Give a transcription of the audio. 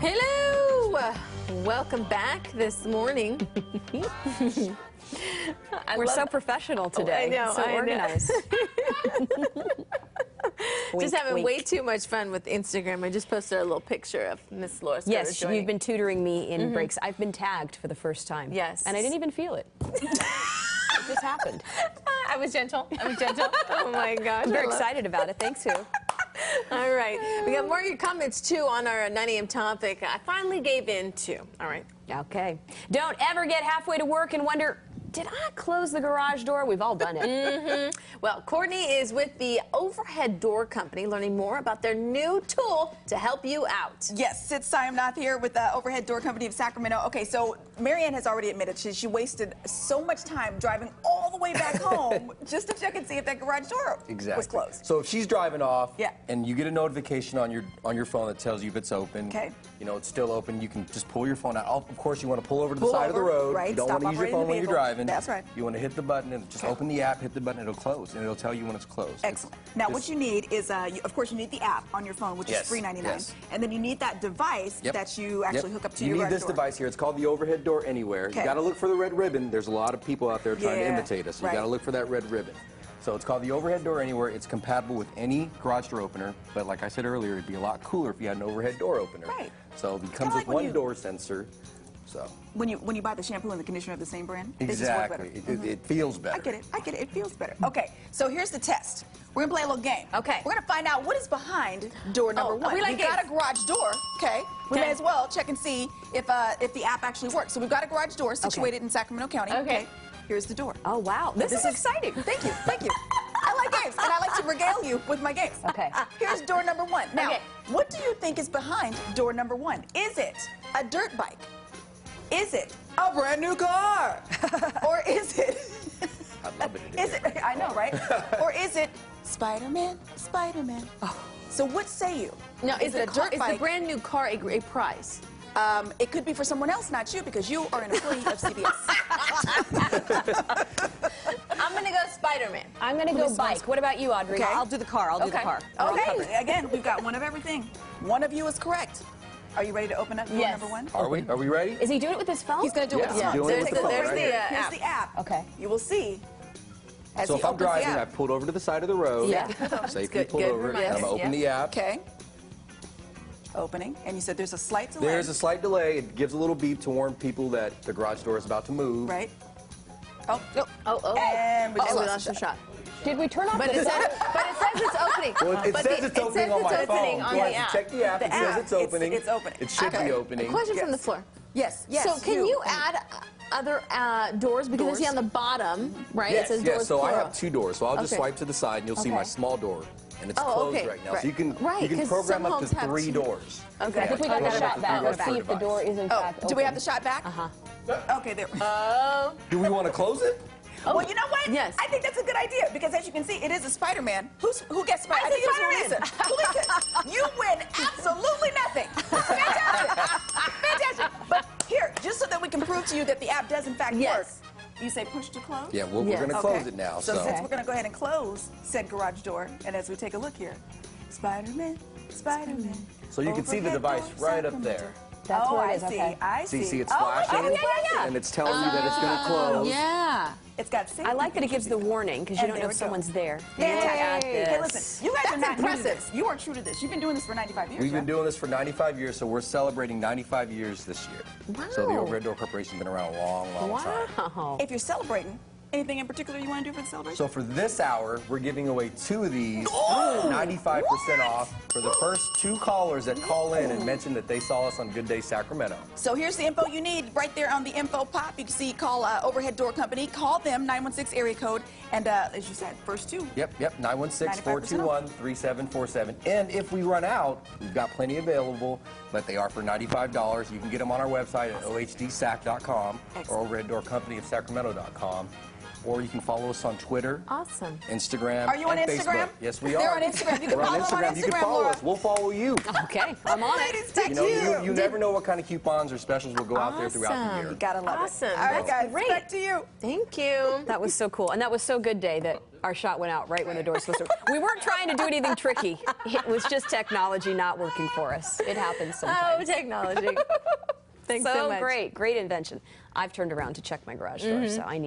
Hello! Welcome back this morning. We're so professional today. I know, so organized. Just having way too much fun with Instagram. I just posted a little picture of Miss Laura. Yes, you've been tutoring me in breaks. I've been tagged for the first time. Yes. And I didn't even feel it. It just happened. I was gentle. Oh my gosh. I'm very excited about it. Thanks, Sue. All right. We got more of your comments, too, on our 9 a.m. topic. I finally gave in, too. All right. Okay. Don't ever get halfway to work and wonder, did I close the garage door? We've all done it. Well, Courtney is with the Overhead Door Company, learning more about their new tool to help you out. Yes, it's Sayamnath here with the Overhead Door Company of Sacramento. Okay, so Marianne has already admitted she wasted so much time driving all the way back home just to check and see if that garage door was closed. So if she's driving off Yeah. and you get a notification on your phone that tells you if it's open, Okay. you know, it's still open, you can just pull your phone out. Of course, you want to pull over to the Pull side of the over, road. right, You don't stop want to use your operating the phone when you're vehicle. driving. That's right. You want to hit the button and just open the app, hit the button, it'll close, and it'll tell you when it's closed. Excellent. Now, what you need is, of course, you need the app on your phone, which is Yes, $3.99. yes. And then you need that device Yep. that you actually hook up to you your need garage this door. device here. It's called the Overhead Door Anywhere. Okay. You got to look for the red ribbon. There's a lot of people out there trying to Yeah, imitate us. So you got to right. look for that red ribbon. So it's called the Overhead Door Anywhere. It's compatible with any garage door opener. But like I said earlier, it'd be a lot cooler if you had an overhead door opener. Right. So it comes kinda with like when one you- door sensor. So When you buy the shampoo and the conditioner of the same brand, they just work better. exactly. It feels better. I get it. It feels better. Okay, so here's the test. We're gonna play a little game. Okay. We're gonna find out what is behind door number one. we like We've got a games. garage door. Okay. We Okay. may as well check and see if the app actually works. So we've got a garage door situated in Sacramento County. Okay. Here's the door. Oh, wow. This is exciting. Thank you. Thank you. I like games, and I like to regale you with my games. Okay. Here's door number one. Now, Okay. what do you think is behind door number one? Is it a dirt bike? Is it a brand new car? Or is it? I'd love it to do Is it? I know, right? Or is it Spider-Man? Spider-Man. Oh. So what say you? Now, is it a dirt the bike? brand new car a prize? It could be for someone else, not you, because you are an employee of CBS. I'm going to go Spider-Man. I'm going to go bike. What about you, Audrey? Okay. I'll do the car. I'll do the car. We're all covered. Okay, again, we've got one of everything. One of you is correct. Are you ready to open up door Yes. number one? Are we? Are we ready? Is he doing it with his phone? He's going to do it with his Yeah, phone. doing it with the phone there's right the here. app. Here's the app. Okay. You will see. As So he if I'm opens the driving, I app. pulled over to the side of the road. Yeah. Safely Good- pulled good over. reminder. I'm going to open Yeah. the app. Okay. Opening. And you said there's a slight delay. There's a slight delay. It gives a little beep to warn people that the garage door is about to move. Right. Oh, no. Oh. And we just we lost lost the the shot. Did we turn off But the it says it's opening. Well, it says it's opening on my phone. on Yeah, the you app. check the app. The It says app. it's opening. It's opening. It should Okay. be opening. Question from Yes. the floor. Yes, yes. So can you add other doors? Because I see Doors. on the bottom, right? Yes, it says yes. doors So I plural. have two doors. So I'll just Okay. swipe to the side, and you'll see my Okay. small door, and it's Oh, closed okay. right now. Right. So you can Right, 'cause program some up to homes have 3 two. doors. Okay. I think we got Program the up shot to back. 3 Let's see if the door is in Oh, fact open. do we have the shot back? Uh-huh. Okay, there. Do we want to close it? Well, you know what? Yes. I think that's a good idea because, as you can see, it is a Spider-Man. Who gets Spider-Man? I think it was Lisa. Lisa, you win absolutely nothing. Fantastic. Fantastic. But here, just so that we can prove to you that the app does in fact Yes. work, you say push to close? Yeah, well, Yes. we're going to Okay. close it now. So So since we're going to go ahead and close said garage door, and as we take a look here, Spider-Man, Spider-Man. So you can see the Overhead device door, right up Sacramento. there. That's Oh, where it I is, see. okay. I see. See, it's Oh, flashing. yeah. And it's telling you that it's going to close. Yeah. It's got safety I like that it gives the features. warning because you And don't there know if we go. someone's there. Fantastic. Yay. Hey, listen, you guys are That's not new to impressive. this. You are true to this. You've been doing this for 95 years, We've been right? doing this for 95 years, so we're celebrating 95 years this year. So the Wow. Overhead Door Corporation has been around a long, long time. Wow. If you're celebrating, anything in particular you want to do for the celebration? So for this hour, we're giving away 2 of these, 95% off for the first 2 callers that call in and mention that they saw us on Good Day Sacramento. So here's the info you need right there on the info pop. You can see, call Overhead Door Company. Call them, 916 area code. And as you said, first 2. Yep, 916-421-3747. And if we run out, we've got plenty available, but they are for $95. You can get them on our website at ohdsac.com or overheaddoorcompanyofsacramento.com. Or you can follow us on Twitter, Awesome. Instagram, Are you on and Instagram? Facebook. Yes, we are. They're on Instagram. You can We're follow them on You can Instagram, follow Laura. us. We'll follow you. Okay, I'm on it. Ladies, thank You know, you never know what kind of coupons or specials will go out there throughout the Awesome. year. You gotta love Awesome. it. All right, That's guys, great. back to you. Thank you. That was so cool. And that was so good, Day, that Our shot went out right when the door was supposed to. We weren't trying to do anything tricky. It was just technology not working for us. It happens sometimes. Oh, technology. Thanks so much. Great invention. I've turned around to check my garage door, so I need